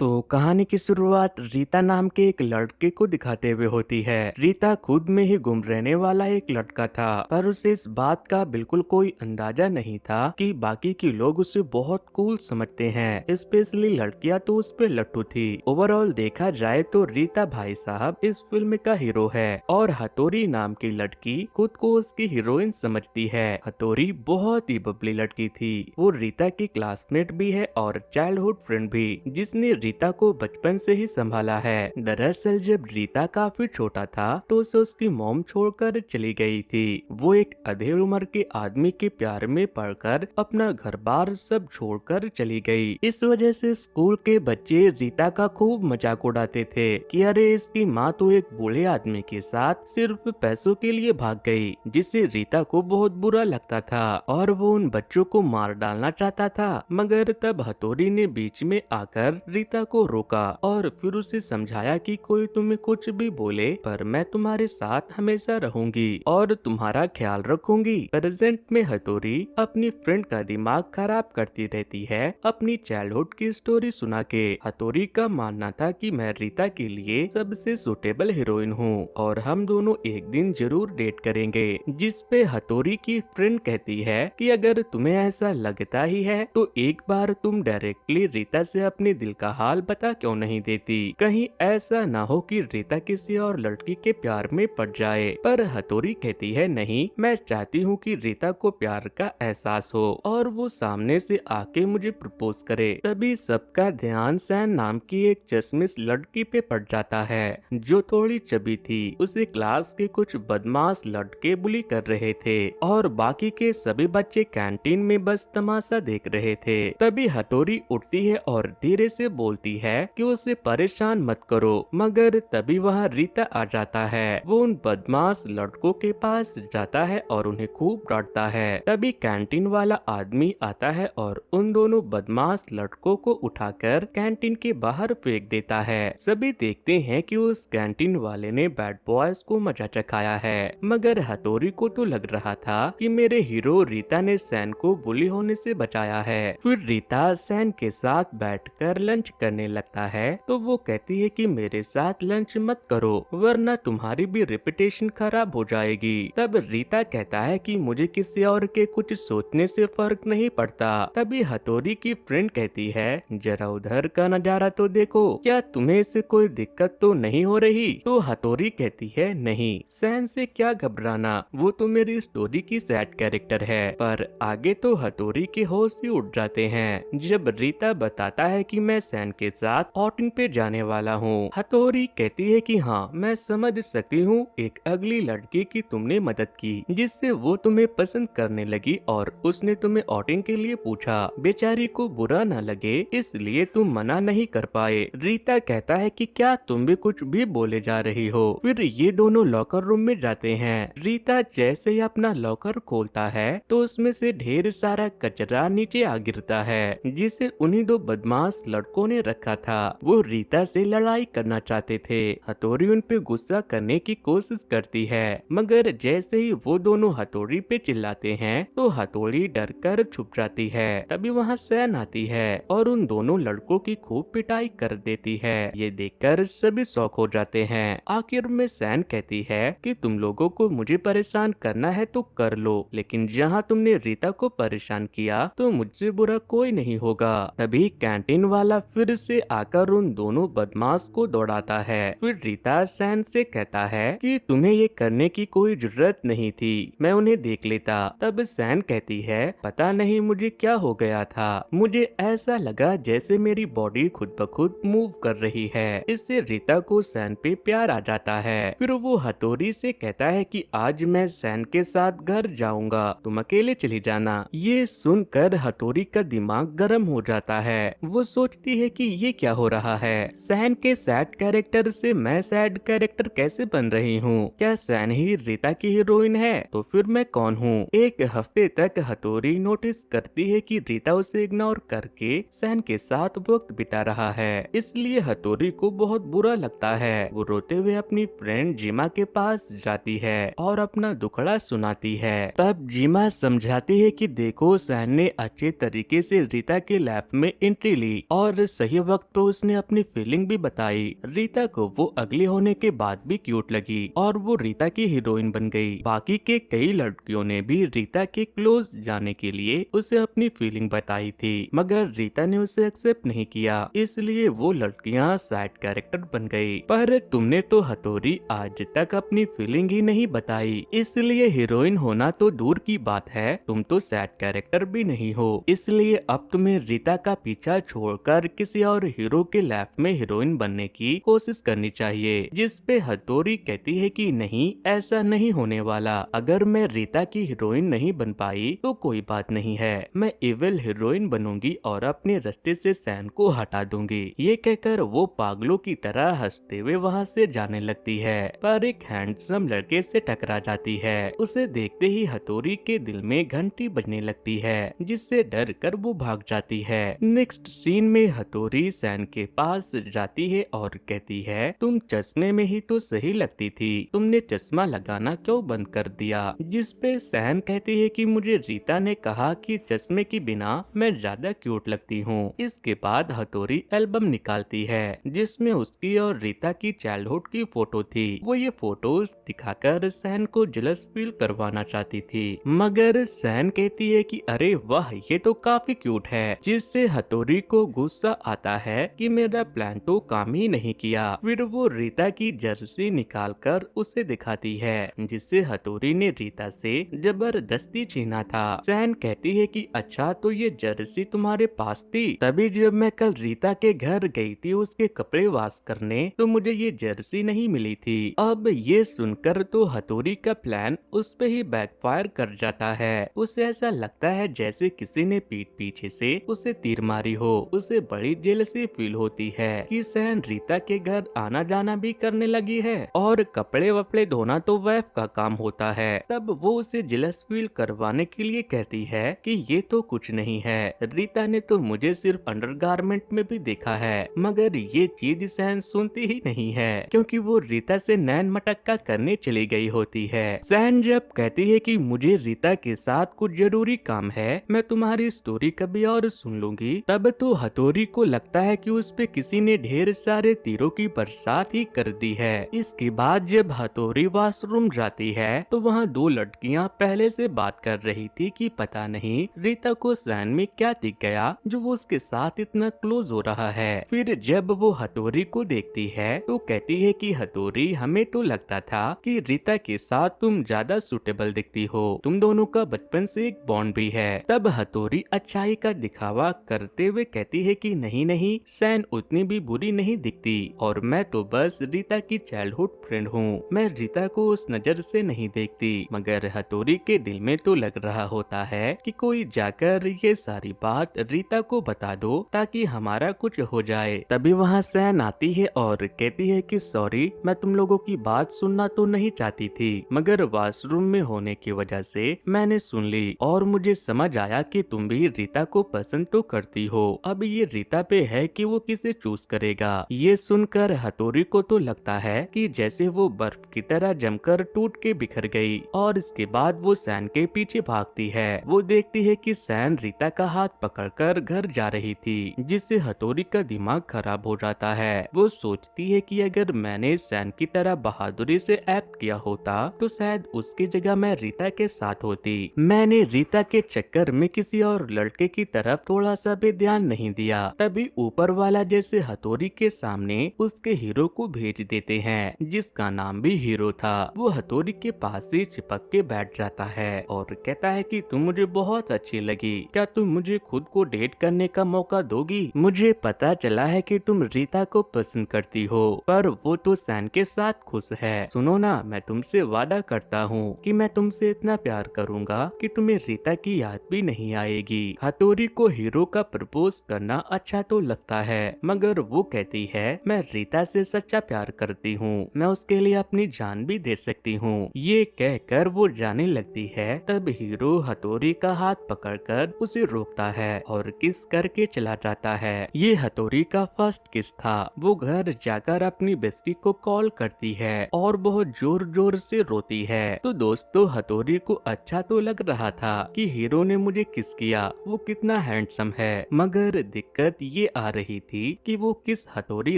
तो कहानी की शुरुआत रीता नाम के एक लड़के को दिखाते हुए होती है। रीता खुद में ही गुम रहने वाला एक लड़का था, पर उसे इस बात का बिल्कुल कोई अंदाजा नहीं था कि बाकी के लोग उसे बहुत कूल समझते हैं। स्पेशली लड़कियां तो उस पे लट्टू थी। ओवरऑल देखा जाए तो रीता भाई साहब इस फिल्म का हीरो है और हथौड़ी नाम की लड़की खुद को उसकी हीरोइन समझती है। हथौड़ी बहुत ही बबली लड़की थी। वो रीता की क्लासमेट भी है और चाइल्डहुड फ्रेंड भी, जिसने रीता को बचपन से ही संभाला है। दरअसल जब रीता काफी छोटा था तो उसे उसकी मॉम छोड़कर चली गई थी। वो एक अधेड़ उम्र के आदमी के प्यार में पड़कर अपना घर बार सब छोड़कर चली गई। इस वजह से स्कूल के बच्चे रीता का खूब मजाक उड़ाते थे कि अरे इसकी माँ तो एक बूढ़े आदमी के साथ सिर्फ पैसों के लिए भाग गई, जिससे रीता को बहुत बुरा लगता था और वो उन बच्चों को मार डालना चाहता था। मगर तब हथौड़ी ने बीच में आकर रीता को रोका और फिर उसे समझाया कि कोई तुम्हें कुछ भी बोले पर मैं तुम्हारे साथ हमेशा रहूंगी और तुम्हारा ख्याल रखूंगी। प्रेजेंट में हथौड़ी अपनी फ्रेंड का दिमाग खराब करती रहती है अपनी चाइल्डहुड की स्टोरी सुना के। हथौड़ी का मानना था कि मैं रीता के लिए सबसे सुटेबल हीरोइन हूँ और हम दोनों एक दिन जरूर डेट करेंगे। जिस पे हथौड़ी की फ्रेंड कहती है कि अगर तुम्हें ऐसा लगता ही है तो एक बार तुम डायरेक्टली रीता से अपने दिल का हाल बता क्यों नहीं देती, कहीं ऐसा ना हो कि रीता किसी और लड़की के प्यार में पड़ जाए। पर हथौड़ी कहती है नहीं, मैं चाहती हूँ कि रीता को प्यार का एहसास हो और वो सामने से आके मुझे प्रपोज करे। तभी सबका ध्यान सैन नाम की एक चश्मिश लड़की पे पड़ जाता है जो थोड़ी चबी थी। उसे क्लास के कुछ बदमाश लड़के बुली कर रहे थे और बाकी के सभी बच्चे कैंटीन में बस तमाशा देख रहे थे। तभी हथौड़ी उठती है और धीरे से बोलती है कि उसे परेशान मत करो, मगर तभी वहाँ रीता आ जाता है। वो उन बदमाश लड़कों के पास जाता है और उन्हें खूब डांटता है। तभी कैंटीन वाला आदमी आता है और उन दोनों बदमाश लड़कों को उठाकर कैंटीन के बाहर फेंक देता है। सभी देखते हैं कि उस कैंटीन वाले ने बैड बॉयज को मजा चखाया है, मगर हथौड़ी को तो लग रहा था कि मेरे हीरो रीता ने सैन को बुली होने से बचाया है। फिर रीता सैन के साथ बैठकर लंच करने लगता है तो वो कहती है कि मेरे साथ लंच मत करो वरना तुम्हारी भी रेपुटेशन खराब हो जाएगी। तब रीता कहता है कि मुझे किसी और के कुछ सोचने से फर्क नहीं पड़ता। तभी हथौड़ी की फ्रेंड कहती है जरा उधर का नजारा तो देखो, क्या तुम्हें इससे कोई दिक्कत तो नहीं हो रही। तो हथौड़ी कहती है नहीं, सैन से क्या घबराना, वो तो मेरी स्टोरी की सैड कैरेक्टर है। पर आगे तो हथौड़ी के होश ही उड़ जाते हैं जब रीता बताता है कि मैं सैन के साथ आउटिंग पे जाने वाला हूँ। हथौड़ी कहती है कि हाँ मैं समझ सकती हूँ, एक अगली लड़की की तुमने मदद की जिससे वो तुम्हें पसंद करने लगी और उसने तुम्हें आउटिंग के लिए पूछा। बेचारी को बुरा न लगे इसलिए तुम मना नहीं कर पाए। रीता कहता है कि क्या तुम भी कुछ भी बोले जा रही हो। फिर ये दोनों लॉकर रूम में जाते हैं। रीता जैसे ही अपना लॉकर खोलता है तो उसमें से ढेर सारा कचरा नीचे आ गिरता है जिसे उन्हीं दो बदमाश लड़कों ने रखा था। वो रीता से लड़ाई करना चाहते थे। हथौड़ी उन पे गुस्सा करने की कोशिश करती है, मगर जैसे ही वो दोनों हथौड़ी पे चिल्लाते हैं तो हथौड़ी डर कर छुप जाती है। तभी वहाँ सैन आती है और उन दोनों लड़कों की खूब पिटाई कर देती है। ये देखकर सभी शॉक हो जाते हैं। आखिर में सैन कहती है कि तुम लोगों को मुझे परेशान करना है तो कर लो, लेकिन जहाँ तुमने रीता को परेशान किया तो मुझसे बुरा कोई नहीं होगा। तभी कैंटीन वाला फिर से आकर उन दोनों बदमाश को दौड़ाता है। फिर रीता सैन से कहता है कि तुम्हें ये करने की कोई जरूरत नहीं थी, मैं उन्हें देख लेता। तब सैन कहती है पता नहीं मुझे क्या हो गया था, मुझे ऐसा लगा जैसे मेरी बॉडी खुद ब खुद मूव कर रही है। इससे रीता को सैन पे प्यार आ जाता है। फिर वो हथौड़ी से कहता है कि आज मैं सैन के साथ घर जाऊंगा, तुम अकेले चली जाना। ये सुनकर हथौड़ी का दिमाग गर्म हो जाता है। वो सोचती है कि ये क्या हो रहा है, सैन के सैड कैरेक्टर से मैं सैड कैरेक्टर कैसे बन रही हूँ। क्या सैन ही रीता की हीरोइन है तो फिर मैं कौन हूँ। एक हफ्ते तक हथौड़ी नोटिस करती है कि रीता उसे इग्नोर करके सैन के साथ वक्त बिता रहा है, इसलिए हथौड़ी को बहुत बुरा लगता है। वो रोते हुए अपनी फ्रेंड जिमा के पास जाती है और अपना दुखड़ा सुनाती है। तब जिमा समझाती है कि देखो सैन ने अच्छे तरीके से रीता के लैब में एंट्री ली और सही सही वक्त पे उसने अपनी फीलिंग भी बताई। रीता को वो अगली होने के बाद भी क्यूट लगी और वो रीता की हीरोइन बन गई। बाकी के कई लड़कियों ने भी रीता के क्लोज जाने के लिए उसे अपनी फीलिंग बताई थी, मगर रीता ने उसे एक्सेप्ट नहीं किया, इसलिए वो लड़कियां सैड कैरेक्टर बन गई। पर तुमने तो हथौड़ी आज तक अपनी फीलिंग ही नहीं बताई, इसलिए हीरोइन होना तो दूर की बात है, तुम तो सैड कैरेक्टर भी नहीं हो। इसलिए अब तुम्हें रीता का पीछा छोड़कर किसी और हीरो के लाइफ में हीरोइन बनने की कोशिश करनी चाहिए। जिस पे हथौड़ी कहती है कि नहीं, ऐसा नहीं होने वाला। अगर मैं रीता की हीरोइन नहीं बन पाई तो कोई बात नहीं है, मैं इविल हीरोइन बनूंगी और अपने रास्ते से सैन को हटा दूंगी। ये कहकर वो पागलों की तरह हंसते हुए वहाँ से जाने लगती है, पर एक हैंडसम लड़के से टकरा जाती है। उसे देखते ही हथौड़ी के दिल में घंटी बजने लगती है, जिससे डर कर वो भाग जाती है। नेक्स्ट सीन में हथौड़ी सैन के पास जाती है और कहती है, तुम चश्मे में ही तो सही लगती थी, तुमने चश्मा लगाना क्यों बंद कर दिया? जिस पे सैन कहती है कि मुझे रीता ने कहा कि चश्मे के बिना मैं ज्यादा क्यूट लगती हूँ। इसके बाद हथौड़ी एल्बम निकालती है जिसमें उसकी और रीता की चाइल्डहुड की फोटो थी। वो ये फोटोज दिखाकर सैन को जेलस फील करवाना चाहती थी, मगर सैन कहती है कि अरे वाह, ये तो काफी क्यूट है, जिससे हथौड़ी को गुस्सा आता है कि मेरा प्लान तो काम ही नहीं किया। फिर वो रीता की जर्सी निकालकर उसे दिखाती है, जिससे हथौड़ी ने रीता से जबरदस्ती छीना था। सैन कहती है कि अच्छा, तो ये जर्सी तुम्हारे पास थी, तभी जब मैं कल रीता के घर गई थी उसके कपड़े वॉश करने तो मुझे ये जर्सी नहीं मिली थी। अब ये सुनकर तो हथौड़ी का प्लान उस पे ही बैकफायर कर जाता है। उसे ऐसा लगता है जैसे किसी ने पीठ पीछे से उसे तीर मारी हो। उसे बड़ी जेलसी फील होती है कि सैन रीता के घर आना जाना भी करने लगी है और कपड़े वपड़े धोना तो वाइफ का काम होता है। तब वो उसे जेलस फील करवाने के लिए कहती है कि ये तो कुछ नहीं है, रीता ने तो मुझे सिर्फ अंडरगारमेंट में भी देखा है। मगर ये चीज सैन सुनती ही नहीं है, क्योंकि वो रीता से नैन मटक्का करने चली गई होती है। सैन जब कहती है कि मुझे रीता के साथ कुछ जरूरी काम है, मैं तुम्हारी स्टोरी कभी और सुन लूंगी, तब तो हथौड़ी को लगता है कि उस पे किसी ने ढेर सारे तीरों की बरसात ही कर दी है। इसके बाद जब हथौड़ी वॉशरूम जाती है तो वहाँ दो लड़कियाँ पहले से बात कर रही थी कि पता नहीं रीता को सैन में क्या दिख गया जो वो उसके साथ इतना क्लोज हो रहा है। फिर जब वो हथौड़ी को देखती है तो कहती है कि हथौड़ी, हमें तो लगता था कि रीता के साथ तुम ज्यादा सुटेबल दिखती हो, तुम दोनों का बचपन से एक बॉन्ड भी है। तब हथौड़ी अच्छाई का दिखावा करते हुए कहती है कि नहीं नहीं, सैन उतनी भी बुरी नहीं दिखती और मैं तो बस रीता की चाइल्डहुड फ्रेंड हूँ, मैं रीता को उस नजर से नहीं देखती। मगर हथौड़ी के दिल में तो लग रहा होता है कि कोई जाकर ये सारी बात रीता को बता दो ताकि हमारा कुछ हो जाए। तभी वहाँ सैन आती है और कहती है कि सॉरी, मैं तुम लोगों की बात सुनना तो नहीं चाहती थी, मगर वॉशरूम में होने की वजह से मैंने सुन ली और मुझे समझ आया कि तुम भी रीता को पसंद तो करती हो। अब ये रीता पे है कि वो किसे चूज करेगा। ये सुनकर हथौड़ी को तो लगता है कि जैसे वो बर्फ की तरह जमकर टूट के बिखर गई और इसके बाद वो सैन के पीछे भागती है। वो देखती है कि सैन रीता का हाथ पकड़कर घर जा रही थी, जिससे हथौड़ी का दिमाग खराब हो जाता है। वो सोचती है कि अगर मैंने सैन की तरह बहादुरी से एक्ट किया होता तो शायद उसकी जगह मैं रीता के साथ होती। मैंने रीता के चक्कर में किसी और लड़के की तरफ थोड़ा सा भी ध्यान नहीं दिया। तभी ऊपर वाला जैसे हथौड़ी के सामने उसके हीरो को भेज देते हैं, जिसका नाम भी हीरो था। वो हथौड़ी के पास ही चिपक के बैठ जाता है और कहता है कि तुम मुझे बहुत अच्छी लगी, क्या तुम मुझे खुद को डेट करने का मौका दोगी? मुझे पता चला है कि तुम रीता को पसंद करती हो, पर वो तो सैन के साथ खुश है। सुनो ना, मैं तुमसे वादा करता हूँ कि मैं तुमसे इतना प्यार करूँगा कि तुम्हें रीता की याद भी नहीं आएगी। हथौड़ी को हीरो का प्रपोज करना अच्छा तो लगता है, मगर वो कहती है मैं रीता से सच्चा प्यार करती हूँ, मैं उसके लिए अपनी जान भी दे सकती हूँ। ये कहकर वो जाने लगती है। तब हीरो हथौड़ी का हाथ पकड़कर उसे रोकता है और किस करके चला जाता है। ये हथौड़ी का फर्स्ट किस था। वो घर जाकर अपनी बेस्टी को कॉल करती है और बहुत जोर जोर से रोती है। तो दोस्तों, हथौड़ी को अच्छा तो लग रहा था कि हीरो ने मुझे किस किया, वो कितना हैंडसम है, मगर दिक्कत ये आ रही थी कि वो किस हथौड़ी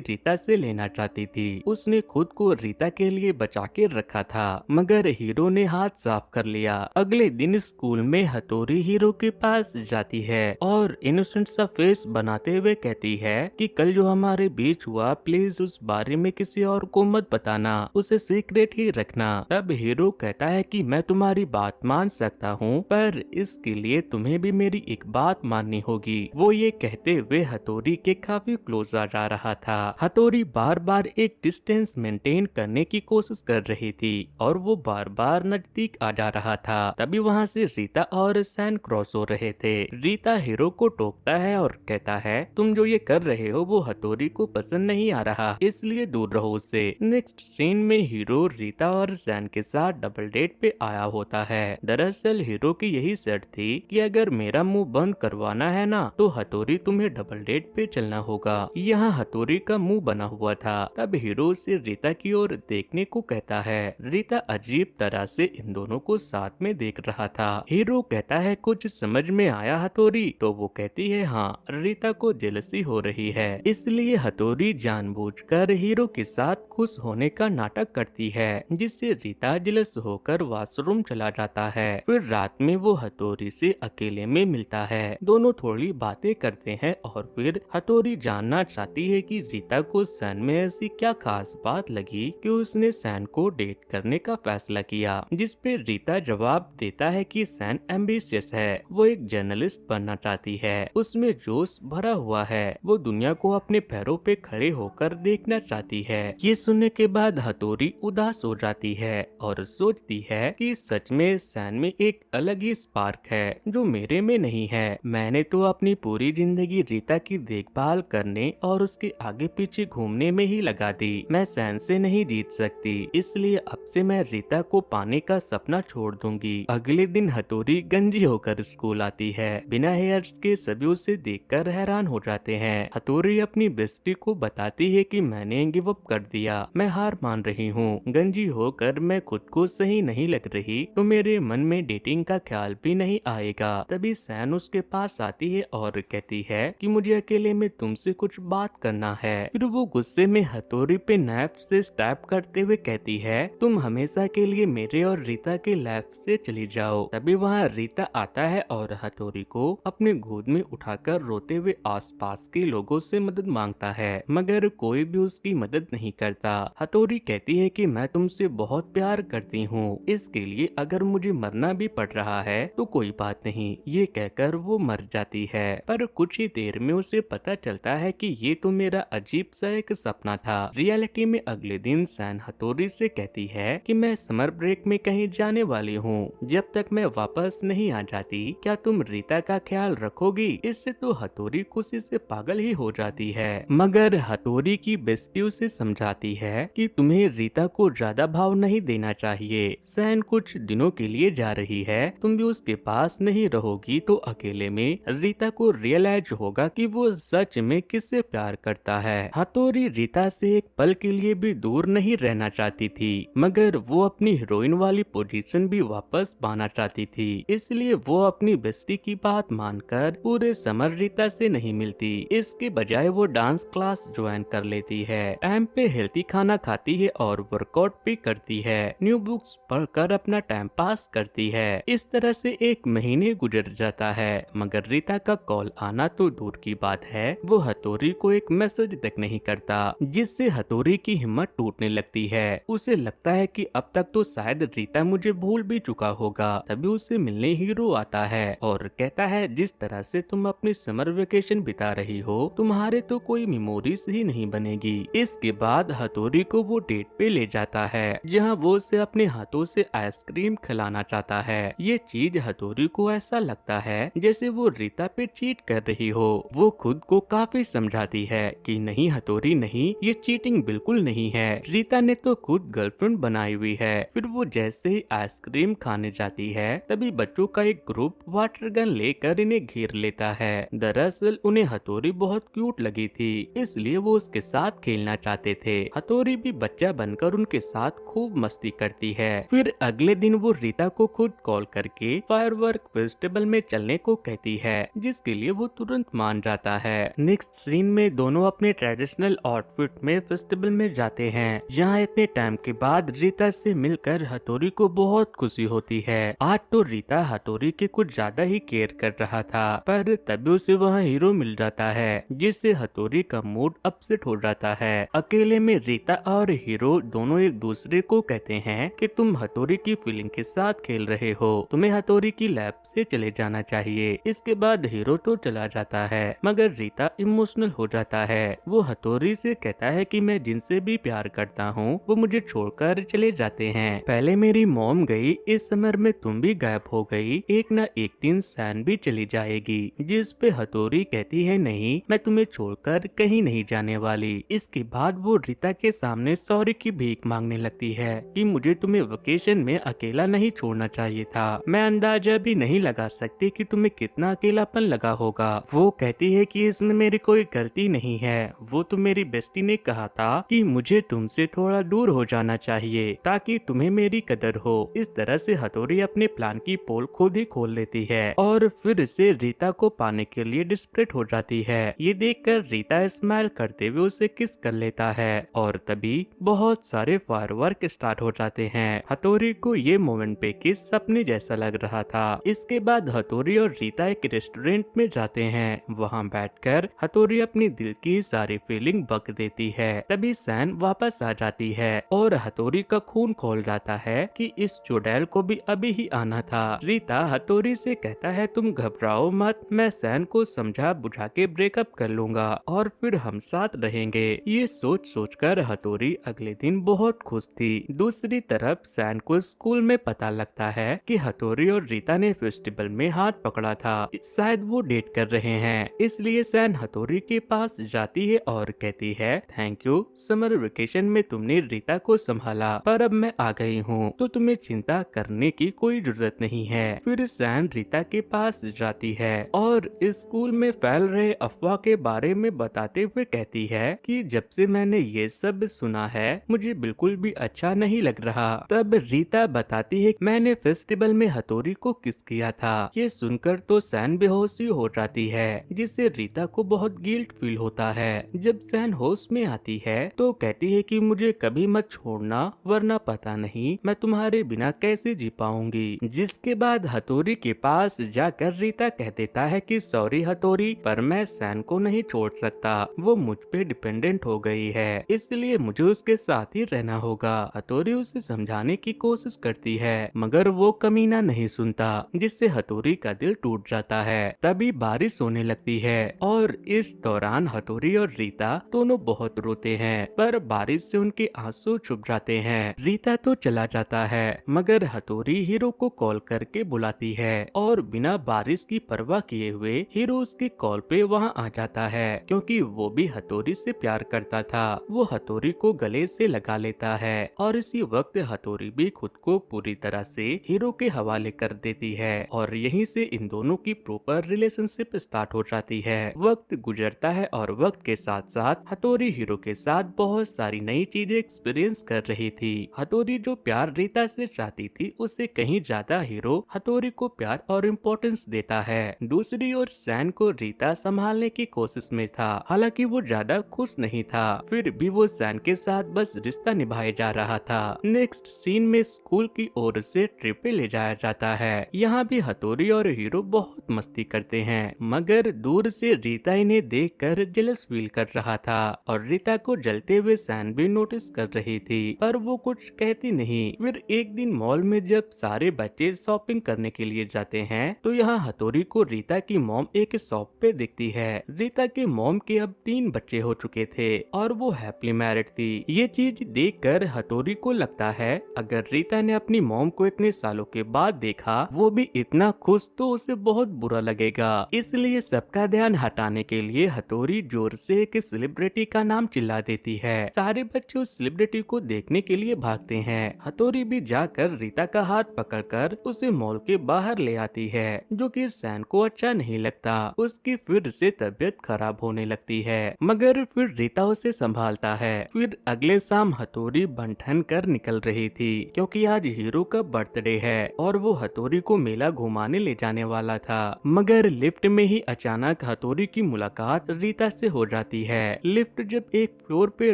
रीता से लेना चाहती थी। उसने खुद को रीता के लिए बचा के रखा था, मगर हीरो ने हाथ साफ कर लिया। अगले दिन स्कूल में हथौड़ी हीरो के पास जाती है और इनोसेंट सा फेस बनाते हुए कहती है कि कल जो हमारे बीच हुआ, प्लीज उस बारे में किसी और को मत बताना, उसे सीक्रेट ही रखना। तब हीरो कहता है कि मैं तुम्हारी बात मान सकता हूँ, पर इसके लिए तुम्हें भी मेरी एक बात माननी होगी। वो ये कहते हुए हथौड़ी के काफी क्लोज आ जा रहा था। हथौड़ी बार बार एक डिस्टेंस मेंटेन करने की कोशिश कर रही थी और वो बार बार नजदीक आ जा रहा था। तभी वहाँ से रीता और सैन क्रॉस हो रहे थे। रीता हीरो को टोकता है और कहता है तुम जो ये कर रहे हो वो हथौड़ी को पसंद नहीं आ रहा, इसलिए दूर रहो उससे। नेक्स्ट सीन में हीरो रीता और सैन के साथ डबल डेट पे आया होता है। दरअसल हीरो की यही शर्त थी कि अगर मेरा मुंह बंद करवाना है ना तो हथौड़ी तुम्हें डबल डेट पे चलना होगा। यहाँ हथौड़ी का मुंह बना हुआ था। तब हीरो उसे रीता की ओर देखने को कहता है। रीता अजीब तरह से इन दोनों को साथ में देख रहा था। हीरो कहता है कुछ समझ में आया हथौड़ी? तो वो कहती है हाँ, रीता को जेलसी हो रही है, इसलिए हथौड़ी जानबूझकर हीरो के साथ खुश होने का नाटक करती है, जिससे रीता जेलस होकर वॉशरूम चला जाता है। फिर रात में वो हथौड़ी से अकेले में मिलता है। दोनों थोड़ी बातें करते हैं और फिर हथौड़ी जानना चाहती है कि रीता को सैन में ऐसी क्या खास बात लगी कि उसने सैन को डेट करने का फैसला किया। जिस पे रीता जवाब देता है कि सैन एम्बिशियस है, वो एक जर्नलिस्ट बनना चाहती है, उसमें जोश भरा हुआ है, वो दुनिया को अपने पैरों पे खड़े होकर देखना चाहती है। ये सुनने के बाद हथौड़ी उदास हो जाती है और सोचती है कि सच में सैन में एक अलग ही स्पार्क है जो मेरे में नहीं है। मैंने तो अपनी पूरी जिंदगी रीता की देखभाल करने और उसके आगे पीछे घूमने में ही लगा दी। मैं सैन से नहीं जीत सकती, इसलिए अब से मैं रीता को पाने का सपना छोड़ दूंगी। अगले दिन हथौड़ी गंजी होकर स्कूल आती है। बिना हेयर्स के सभी उसे देखकर हैरान हो जाते हैं। हथौड़ी अपनी बेस्टी को बताती है कि मैंने गिव अप कर दिया, मैं हार मान रही हूँ। गंजी होकर मैं खुद को सही नहीं लग रही तो मेरे मन में डेटिंग का ख्याल भी नहीं आएगा। तभी सैन उसके पास आती है और कहती है कि मुझे अकेले में तुमसे कुछ बात करना है। फिर वो गुस्से में हथौड़ी पे नाइफ से स्टैब करते हुए कहती है तुम हमेशा के लिए मेरे और रीता के लाइफ से चली जाओ। तभी वहाँ रीता आता है और हथौड़ी को अपने गोद में उठाकर रोते हुए आसपास के लोगों से मदद मांगता है, मगर कोई भी उसकी मदद नहीं करता। हथौड़ी कहती है कि मैं तुमसे बहुत प्यार करती हूँ, इसके लिए अगर मुझे मरना भी पड़ रहा है तो कोई बात नहीं। ये कहकर वो मर जाती है। पर कुछ ही देर में उसे पता चलता है कि ये तो मेरा अजीब सा एक सपना था। रियलिटी में अगले दिन सैन हथौड़ी से कहती है कि मैं समर ब्रेक में कहीं जाने वाली हूँ, जब तक मैं वापस नहीं आ जाती क्या तुम रीता का ख्याल रखोगी? इससे तो हथौड़ी खुशी से पागल ही हो जाती है, मगर हथौड़ी की बेस्टी उसे समझाती है कि तुम्हें रीता को ज्यादा भाव नहीं देना चाहिए। सैन कुछ दिनों के लिए जा रही है, तुम भी उसके पास नहीं रहोगी तो अकेले में रीता को रियलाइज होगा कि वो सच में किससे प्यार करता है। हथौड़ी रीता से एक पल के लिए भी दूर नहीं रहना चाहती थी, मगर वो अपनी हीरोइन वाली पोजीशन भी वापस पाना चाहती थी, इसलिए वो अपनी बेस्टी की बात मानकर पूरे समर रीता से नहीं मिलती। इसके बजाय वो डांस क्लास ज्वाइन कर लेती है, टाइम पे हेल्थी खाना खाती है और वर्कआउट भी करती है, न्यू बुक्स पढ़कर अपना टाइम पास करती है। इस तरह से एक महीने गुजर जाता है, मगर रीता का कॉल आना तो दूर की बात है, वो हथौड़ी को एक मैसेज तक नहीं करता, जिससे हथौड़ी की हिम्मत टूटने लगती है। उसे लगता है कि अब तक तो शायद रीता मुझे भूल भी चुका होगा। तभी उसे मिलने हीरो आता है और कहता है जिस तरह से तुम अपनी समर वेकेशन बिता रही हो, तुम्हारे तो कोई मेमोरीज ही नहीं बनेगी। इसके बाद हथौड़ी को वो डेट पे ले जाता है, जहाँ वो उसे अपने हाथों से आइसक्रीम खिलाना चाहता है। ये चीज हथौड़ी को ऐसा लगता है जैसे वो रीता पे चीट कर रही हो। वो खुद को काफी समझाती है कि नहीं हथौड़ी नहीं, ये चीटिंग बिल्कुल नहीं है, रीता ने तो खुद गर्लफ्रेंड बनाई हुई है। फिर वो जैसे ही आइसक्रीम खाने जाती है तभी बच्चों का एक ग्रुप वाटर गन लेकर इन्हें घेर लेता है। दरअसल उन्हें हथौड़ी बहुत क्यूट लगी थी, इसलिए वो उसके साथ खेलना चाहते थे। हथौड़ी भी बच्चा बनकर उनके साथ खूब मस्ती करती है। फिर अगले दिन वो रीता को खुद कॉल करके फायरवर्क फेस्टिवल में चलने को कहती है, जिसके लिए वो तुरंत मान जाती दिखाता है। नेक्स्ट सीन में दोनों अपने ट्रेडिशनल आउटफिट में फेस्टिवल में जाते हैं, जहाँ इतने टाइम के बाद रीता से मिलकर हथौरी को बहुत खुशी होती है। आज तो रीता हथौरी के कुछ ज्यादा ही केयर कर रहा था, पर तभी उसे वहाँ हीरो मिल जाता है, जिससे हथौरी का मूड अपसेट हो जाता है। अकेले में रीता और हीरो दोनों एक दूसरे को कहते हैं कि तुम हथौरी की फीलिंग के साथ खेल रहे हो, तुम्हें हथौरी की लैब से चले जाना चाहिए। इसके बाद हीरो तो चला जाता है, मगर रीता इमोशनल हो जाता है। वो हथौरी से कहता है कि मैं जिनसे भी प्यार करता हूँ वो मुझे छोड़कर चले जाते हैं। पहले मेरी मॉम गई, इस समर में तुम भी गायब हो गई, एक न एक दिन सैन भी चली जाएगी। जिस पे हथौरी कहती है नहीं, मैं तुम्हें छोड़कर कहीं नहीं जाने वाली। इसके बाद वो रीता के सामने सॉरी की भीख मांगने लगती है कि मुझे तुम्हें वेकेशन में अकेला नहीं छोड़ना चाहिए था, मैं अंदाजा भी नहीं लगा सकती कि तुम्हें कितना अकेलापन लगा होगा। वो कहती है कि इसमें मेरी कोई गलती नहीं है, वो तो मेरी बेस्टी ने कहा था कि मुझे तुमसे थोड़ा दूर हो जाना चाहिए ताकि तुम्हें मेरी कदर हो। इस तरह से हथौरी अपने प्लान की पोल खुद ही खोल लेती है और फिर से रीता को पाने के लिए डिस्परेट हो जाती है। ये देखकर रीता स्माइल करते हुए उसे किस कर लेता है और तभी बहुत सारे फायरवर्क स्टार्ट हो जाते हैं। हथौरी को ये मोमेंट पे किस सपने जैसा लग रहा था। इसके बाद हथौरी और रीता एक रेस्टोरेंट में जाते हैं। वहाँ बैठकर हथौरी अपनी दिल की सारी फीलिंग बक देती है। तभी सैन वापस आ जाती है और हथौरी का खून खोल जाता है कि इस चुड़ैल को भी अभी ही आना था। रीता हथौरी से कहता है तुम घबराओ मत, मैं सैन को समझा बुझा के ब्रेकअप कर लूंगा और फिर हम साथ रहेंगे। ये सोच सोचकर हथौरी अगले दिन बहुत खुश थी। दूसरी तरफ सैन को स्कूल में पता लगता है कि हथौरी और रीता ने फेस्टिवल में हाथ पकड़ा था, शायद वो डेट कर रहे हैं। इसलिए सैन हथौरी के पास जाती है और कहती है थैंक यू, समर वेकेशन में तुमने रीता को संभाला, पर अब मैं आ गई हूँ तो तुम्हें चिंता करने की कोई जरूरत नहीं है। फिर सैन रीता के पास जाती है और स्कूल में फैल रहे अफवाह के बारे में बताते हुए कहती है कि जब से मैंने ये सब सुना है मुझे बिल्कुल भी अच्छा नहीं लग रहा। तब रीता बताती है मैंने फेस्टिवल में हथौरी को किस किया था। ये सुनकर तो सैन बेहोशी हो जाती है, जिससे रीता को बहुत गिल्ट फील होता है। जब सैन होश में आती है तो कहती है कि मुझे कभी मत छोड़ना, वरना पता नहीं मैं तुम्हारे बिना कैसे जी पाऊंगी। जिसके बाद हथौरी के पास जाकर रीता कह देता है कि सॉरी हथौरी, पर मैं सैन को नहीं छोड़ सकता, वो मुझ पे डिपेंडेंट हो गई है, इसलिए मुझे उसके साथ ही रहना होगा। हथौरी उसे समझाने की कोशिश करती है मगर वो कमीना नहीं सुनता, जिससे हथौरी का दिल टूट जाता है। तभी बारिश होने लगती है और इस दौरान हथौरी और रीता दोनों बहुत रोते हैं, पर बारिश से उनके आंसू छुप जाते हैं। रीता तो चला जाता है मगर हथौरी हीरो को कॉल करके बुलाती है और बिना बारिश की परवाह किए हुए हीरो उसके कॉल पे वहाँ आ जाता है, क्योंकि वो भी हथौरी से प्यार करता था। वो हथौरी को गले से लगा लेता है और इसी वक्त हथौरी भी खुद को पूरी तरह से हीरो के हवाले कर देती है और यहीं से इन दोनों की प्रॉपर रिलेशनशिप स्टार्ट हो जाती है। वक्त गुजरता है और वक्त के साथ साथ हथौरी हीरो के साथ बहुत सारी नई चीजें एक्सपीरियंस कर रही थी। हथौरी जो प्यार रीता से चाहती थी उससे कहीं ज्यादा हीरो हथौरी को प्यार और इम्पोर्टेंस देता है। दूसरी ओर सैन को रीता संभालने की कोशिश में था, हालांकि वो ज्यादा खुश नहीं था, फिर भी वो सैन के साथ बस रिश्ता निभाए जा रहा था। नेक्स्ट सीन में स्कूल की ओर से ट्रिप पे ले जाया जाता है। यहाँ भी हथौरी और हीरो बहुत मस्ती करते हैं, मगर दूर से रीता इन्हें देखकर जेलस फील कर रहा था और रीता को जलते हुए सैन भी नोटिस कर रही थी, पर वो कुछ कहती नहीं। फिर एक दिन मॉल में जब सारे बच्चे शॉपिंग करने के लिए जाते हैं तो यहाँ हथौरी को रीता की मॉम एक शॉप पे दिखती है। रीता के मॉम के अब 3 बच्चे हो चुके थे और वो हैप्पी मैरिड थी। ये चीज देखकर हथौरी को लगता है अगर रीता ने अपनी मॉम को इतने सालों के बाद देखा वो भी इतना खुश तो उसे बहुत बुरा लगेगा। इसलिए सबका ध्यान हटाने के लिए हथौरी जोर से एक सेलिब्रिटी का नाम चिल्ला देती है। सारे बच्चे उस सेलिब्रिटी को देखने के लिए भागते हैं। हथौरी भी जाकर रीता का हाथ पकड़कर उसे मॉल के बाहर ले आती है, जो कि सैन को अच्छा नहीं लगता। उसकी फिर से तबीयत खराब होने लगती है, मगर फिर रीता उसे संभालता है। फिर अगले शाम हथौरी बंठन कर निकल रही थी, क्योंकि आज हीरो का बर्थडे है और वो हथौरी को मेला घुमाने ले जाने वाला था। मगर लिफ्ट में ही अचानक हथौरी की मुलाकात रीता से हो जाती है। लिफ्ट जब एक फ्लोर पे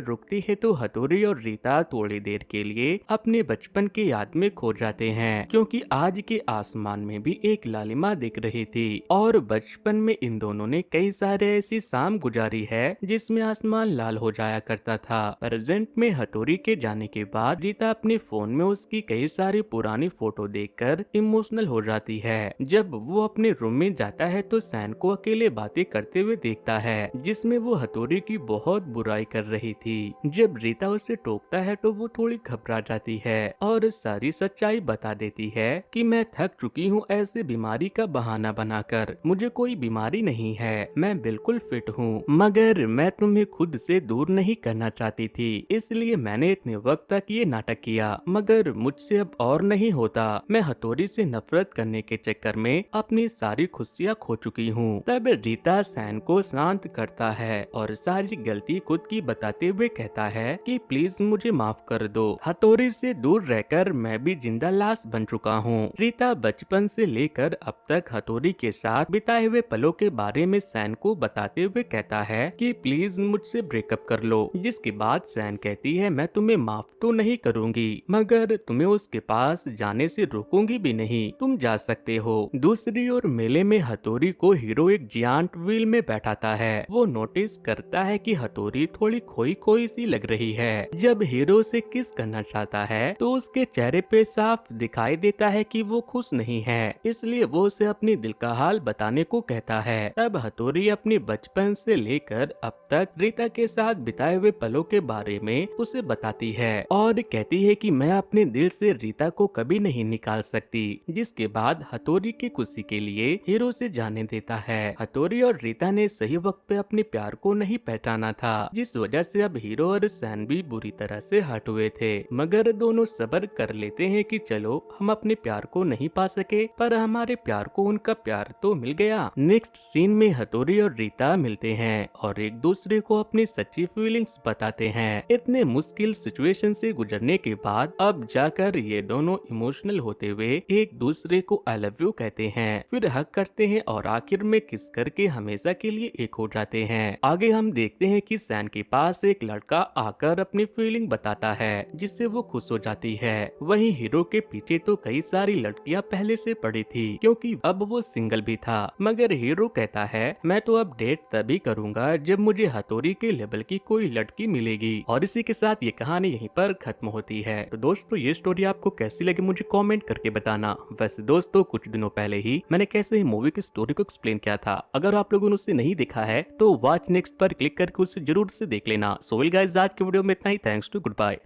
रुकती है तो हथौरी और रीता थोड़ी देर के लिए अपने बचपन की याद में खो जाते हैं, क्योंकि आज के आसमान में भी एक लालिमा दिख रही थी और बचपन में इन दोनों ने कई सारे ऐसी शाम गुजारी है जिसमें आसमान लाल हो जाया करता था। प्रेजेंट में हथौरी के जाने के बाद रीता अपने फोन में उसकी कई सारी पुरानी फोटो देखकर इमोशनल हो जाती है। जब वो अपने रूम में जाता है तो सैन को अकेले बातें करते हुए देखता है, जिसमें वो हथौरी की बहुत बुराई कर रही थी। जब रीता उसे टोकता है तो वो थोड़ी घबरा जाती है और सारी सच्चाई बता देती है कि मैं थक चुकी हूँ ऐसे बीमारी का बहाना बनाकर। मुझे कोई बीमारी नहीं है, मैं बिल्कुल फिट हूँ, मगर मैं तुम्हें खुद से दूर नहीं करना चाहती थी, इसलिए मैंने इतने वक्त तक ये नाटक किया, मगर मुझसे अब और नहीं होता। मैं हथौड़ी से नफरत करने के चक्कर में अपनी सारी खुशियाँ खो चुकी हूँ। तब रीता सैन को शांत करता है और सारी गलती खुद की बताते हुए कहता है कि प्लीज मुझे माफ कर दो, हथौड़ी से दूर रहकर मैं भी जिंदा लाश बन चुका हूँ। रीता बचपन से लेकर अब तक हथौड़ी के साथ बिताए हुए पलों के बारे में सैन को बताते हुए कहता है कि प्लीज मुझसे ब्रेकअप कर लो, जिसके बाद सैन कहती है मैं तुम्हें माफ तो नहीं करूंगी, मगर तुम्हें उसके पास जाने से रोकूंगी भी नहीं, तुम जा सकते हो। दूसरी ओर मेले में हथौड़ी को हीरो एक जियांट व्हील में बैठाता है। वो नोटिस करता है कि हथौड़ी थोड़ी खोई खोई सी लग रही है। जब हीरो से किस करना चाहता है तो उसके चेहरे पे साफ दिखाई देता है कि वो खुश नहीं है, इसलिए वो उसे अपनी दिल का हाल बताने को कहता है। तब हथौड़ी अपने बचपन से लेकर अब तक रीता के साथ बिताए हुए पलों के बारे में उसे बताती है और कहती है कि मैं अपने दिल से रीता को कभी नहीं निकाल सकती, जिसके बाद हथौड़ी की खुशी के लिए हीरो से जाने देता है। हथौड़ी और रीता ने सही वक्त पे अपने प्यार को नहीं पहचाना था, जिस वजह से अब हीरो और सैन भी बुरी तरह से हट हुए थे, मगर दोनों सब्र कर लेते हैं कि चलो हम अपने प्यार को नहीं पा सके पर हमारे प्यार को उनका प्यार तो मिल गया। नेक्स्ट सीन में हथौड़ी और रीता मिलते हैं और एक दूसरे को अपनी सच्ची फीलिंग्स बताते हैं। इतने मुश्किल सिचुएशन से गुजरने के बाद अब जाकर ये दोनों इमोशनल होते हुए एक दूसरे को आई लव यू कहते हैं, फिर हग करते हैं और आखिर में किस करके हमेशा के लिए एक हो जाते हैं। आगे हम देखते हैं कि सैन के पास एक लड़का आकर अपनी फीलिंग बताता है, जिससे वो खुश हो जाती है। वहीं हीरो के पीछे तो कई सारी लड़कियां पहले से पड़ी थी, क्योंकि अब वो सिंगल भी था, मगर हीरो कहता है मैं तो अब डेट तभी करूंगा जब मुझे हथौड़ी के लेवल की कोई लड़की मिलेगी। और इसी के साथ ये कहानी यहीं पर खत्म होती है। तो दोस्तों ये स्टोरी आपको कैसी लगी मुझे कमेंट करके बताना। वैसे दोस्तों कुछ दिनों पहले ही मैंने कैसे ही मूवी की स्टोरी को एक्सप्लेन किया था, अगर आप लोगों ने उसे नहीं देखा है तो वॉच नेक्स्ट पर क्लिक करके उसे जरूर से देख लेना। सो गाइस आज के वीडियो में इतना ही। Thanks to good bye.